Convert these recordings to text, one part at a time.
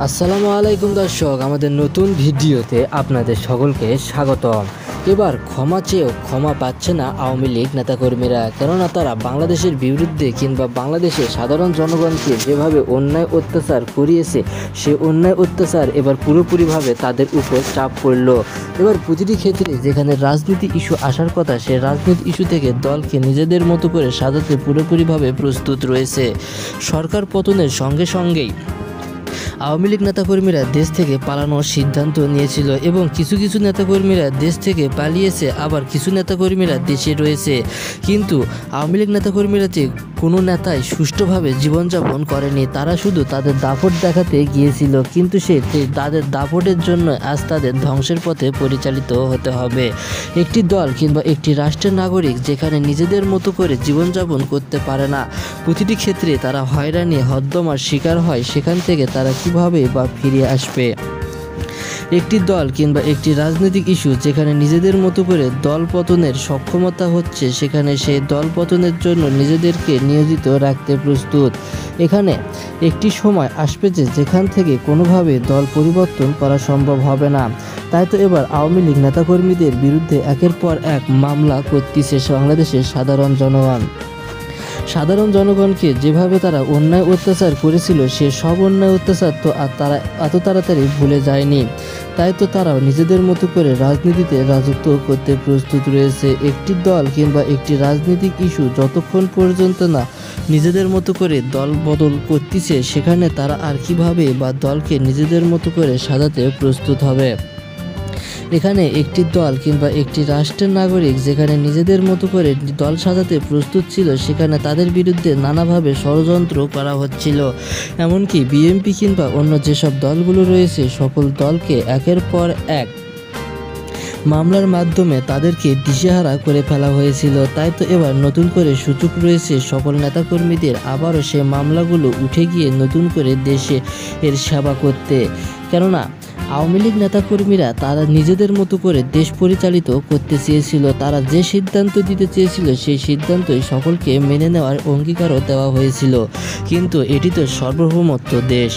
আসসালামু আলাইকুম দর্শক, আমাদের নতুন ভিডিওতে আপনাদের সকলকে স্বাগতম। এবার ক্ষমা চেয়েও ক্ষমা পাচ্ছে না আওয়ামী লীগ নেতাকর্মীরা, কেননা তারা বাংলাদেশের বিরুদ্ধে কিংবা বাংলাদেশের সাধারণ জনগণকে যেভাবে অন্যায় অত্যাচার করিয়েছে, সে অন্যায় অত্যাচার এবার পুরোপুরিভাবে তাদের উপর চাপ পড়ল। এবার প্রতিটি ক্ষেত্রে যেখানে রাজনীতি ইস্যু আসার কথা, সে রাজনীতি ইস্যু থেকে দলকে নিজেদের মতো করে সাজাতে পুরোপুরিভাবে প্রস্তুত রয়েছে। সরকার পতনের সঙ্গে সঙ্গেই আওয়ামী লীগ নেতাকর্মীরা দেশ থেকে পালানোর সিদ্ধান্ত নিয়েছিল এবং কিছু কিছু নেতাকর্মীরা দেশ থেকে পালিয়েছে, আবার কিছু নেতাকর্মীরা দেশে রয়েছে। কিন্তু আওয়ামী লীগ নেতাকর্মীরাতে কোনো নেতাই সুষ্ঠুভাবে জীবনযাপন করেনি, তারা শুধু তাদের দাপট দেখাতে গিয়েছিল। কিন্তু তাদের দাপটের জন্য আজ তাদের ধ্বংসের পথে পরিচালিত হতে হবে। একটি দল কিংবা একটি রাষ্ট্রের নাগরিক যেখানে নিজেদের মতো করে জীবনযাপন করতে পারে না, প্রতিটি ক্ষেত্রে তারা হয়রানি হদ্দমার শিকার হয়, সেখান থেকে তারা কিভাবে বা ফিরে আসবে? একটি দল কিংবা একটি রাজনৈতিক ইস্যু যেখানে নিজেদের মতো করে দল পতনের সক্ষমতা হচ্ছে, সেখানে সেই দল পতনের জন্য নিজেদেরকে নিয়োজিত রাখতে প্রস্তুত। এখানে একটি সময় আসবে যেখান থেকে কোনোভাবে দল পরিবর্তন করা সম্ভব হবে না। তাই তো এবার আওয়ামী লীগ নেতাকর্মীদের বিরুদ্ধে একের পর এক মামলা করতেছে বাংলাদেশের সাধারণ জনগণকে যেভাবে তারা অন্যায় অত্যাচার করেছিল, সে সব অন্যায় অত্যাচার তো আর তারা এত তাড়াতাড়ি ভুলে যায়নি। তাই তো তারাও নিজেদের মতো করে রাজনীতিতে রাজত্ব করতে প্রস্তুত রয়েছে। একটি দল কিংবা একটি রাজনৈতিক ইস্যু যতক্ষণ পর্যন্ত না নিজেদের মতো করে দল বদল করতেছে, সেখানে তারা আর কিভাবে বা দলকে নিজেদের মতো করে সাজাতে প্রস্তুত হবে? এখানে একটি দল কিংবা একটি রাষ্ট্রের নাগরিক যেখানে নিজেদের মতো করে দল সাজাতে প্রস্তুত ছিল, সেখানে তাদের বিরুদ্ধে নানাভাবে ষড়যন্ত্র করা হচ্ছিল। এমনকি বিএনপি কিংবা অন্য যেসব দলগুলো রয়েছে, সকল দলকে একের পর এক মামলার মাধ্যমে তাদেরকে দিশেহারা করে ফেলা হয়েছিল। তাই তো এবার নতুন করে সুযোগ রয়েছে সকল নেতাকর্মীদের আবারও সে মামলাগুলো উঠে গিয়ে নতুন করে দেশে এর সেবা করতে। কেননা আওয়ামী লীগ নেতাকর্মীরা তারা নিজেদের মতো করে দেশ পরিচালিত করতে চেয়েছিল, তারা যে সিদ্ধান্ত দিতে চেয়েছিল সেই সিদ্ধান্তই সকলকে মেনে নেওয়ার অঙ্গীকারও দেওয়া হয়েছিল। কিন্তু এটি তো সার্বভৌমত্ব দেশ,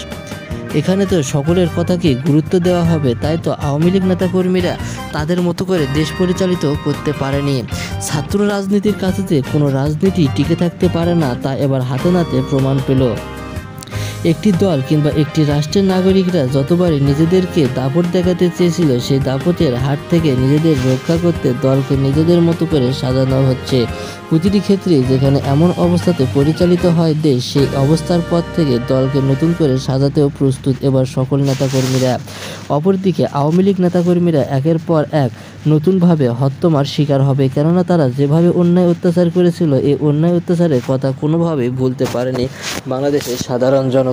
এখানে তো সকলের কথাকে গুরুত্ব দেওয়া হবে। তাই তো আওয়ামী লীগ নেতাকর্মীরা তাদের মতো করে দেশ পরিচালিত করতে পারেনি। ছাত্র রাজনীতির কাছে কোনো রাজনীতি টিকে থাকতে পারে না, তা এবার হাতে নাতে প্রমাণ পেল। একটি দল কিংবা একটি রাষ্ট্রের নাগরিকরা যতবারই নিজেদেরকে দাপট দেখাতে চেয়েছিল, সেই দাপটের হাত থেকে নিজেদের রক্ষা করতে দলকে নিজেদের মতো করে সাজানো হচ্ছে। প্রতিটি ক্ষেত্রে যেখানে এমন অবস্থাতে পরিচালিত হয় দেশ, সেই অবস্থার পর থেকে দলকে নতুন করে সাজাতেও প্রস্তুত এবার সকল নেতাকর্মীরা। অপরদিকে আওয়ামী লীগ নেতাকর্মীরা একের পর এক নতুনভাবে হত্যমার শিকার হবে, কেননা তারা যেভাবে অন্যায় অত্যাচার করেছিল, এই অন্যায় অত্যাচারের কথা কোনোভাবেই ভুলতে পারেনি বাংলাদেশের সাধারণ জনগণ।